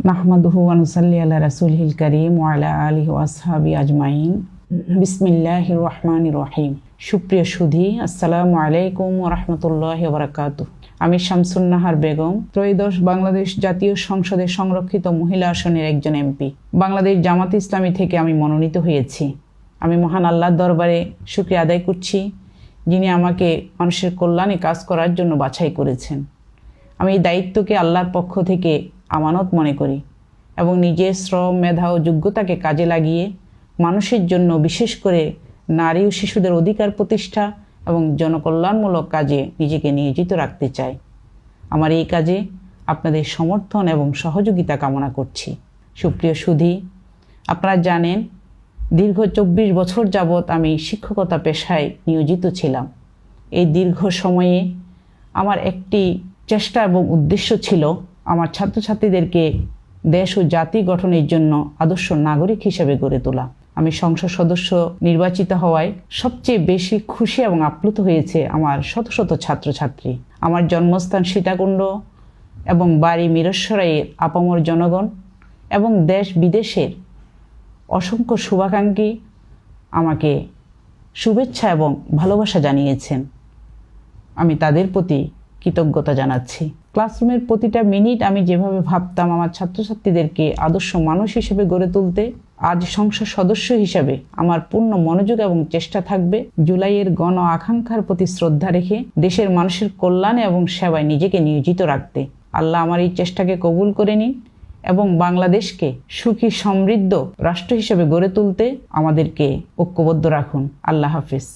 নাহমাদুহু ওয়া নুসাল্লি আলা রাসূলিল কারীম ওয়া আলা আলিহি ওয়া আসহাবিহি আজমাইন। বিসমিল্লাহির রহমানির রহিম। সুপ্রিয় সুধী, আসসালামু আলাইকুম ওয়া রাহমাতুল্লাহি ওয়া বারাকাতুহু। আমি শামসুন নাহার বেগম, ত্রয়োদশ বাংলাদেশ জাতীয় সংসদের সংরক্ষিত মহিলা আসনের একজন এমপি। বাংলাদেশ জামাত ইসলামী থেকে আমি মনোনীত হয়েছি। আমি মহান আল্লাহর দরবারে শুকরিয়া আদায় করছি, যিনি আমাকে মানুষের কল্যাণে কাজ করার জন্য বাছাই করেছেন। আমি এই দায়িত্বকে আল্লাহর পক্ষ থেকে আমানত মনে করি এবং নিজের শ্রম, মেধা ও যোগ্যতাকে কাজে লাগিয়ে মানুষের জন্য, বিশেষ করে নারী ও শিশুদের অধিকার প্রতিষ্ঠা এবং জনকল্যাণমূলক কাজে নিজেকে নিয়োজিত রাখতে চাই। আমার এই কাজে আপনাদের সমর্থন এবং সহযোগিতা কামনা করছি। সুপ্রিয় সুধী, আপনারা জানেন দীর্ঘ 24 বছর যাবৎ আমি শিক্ষকতা পেশায় নিয়োজিত ছিলাম। এই দীর্ঘ সময়ে আমার একটি চেষ্টা এবং উদ্দেশ্য ছিল আমার ছাত্রছাত্রীদেরকে দেশ ও জাতি গঠনের জন্য আদর্শ নাগরিক হিসেবে গড়ে তোলা। আমি সংসদ সদস্য নির্বাচিত হওয়ায় সবচেয়ে বেশি খুশি এবং আপ্লুত হয়েছে আমার শত শত ছাত্রছাত্রী। আমার জন্মস্থান সীতাকুণ্ড এবং বাড়ি মিরসরাইয়ের আপামর জনগণ এবং দেশ বিদেশের অসংখ্য শুভাকাঙ্ক্ষী আমাকে শুভেচ্ছা এবং ভালোবাসা জানিয়েছেন। আমি তাদের প্রতি কৃতজ্ঞতা জানাচ্ছি। ক্লাসরুমের প্রতিটা মিনিট আমি যেভাবে ভাবতাম আমার ছাত্রছাত্রীদেরকে আদর্শ মানুষ হিসেবে গড়ে তুলতে, আজ সংসদ সদস্য হিসেবে আমার পূর্ণ মনোযোগ এবং চেষ্টা থাকবে জুলাইয়ের গণ আকাঙ্ক্ষার প্রতি শ্রদ্ধা রেখে দেশের মানুষের কল্যাণে এবং সেবায় নিজেকে নিয়োজিত রাখতে। আল্লাহ আমার এই চেষ্টাকে কবুল করে নিন এবং বাংলাদেশকে সুখী সমৃদ্ধ রাষ্ট্র হিসেবে গড়ে তুলতে আমাদেরকে ঐক্যবদ্ধ রাখুন। আল্লাহ হাফিজ।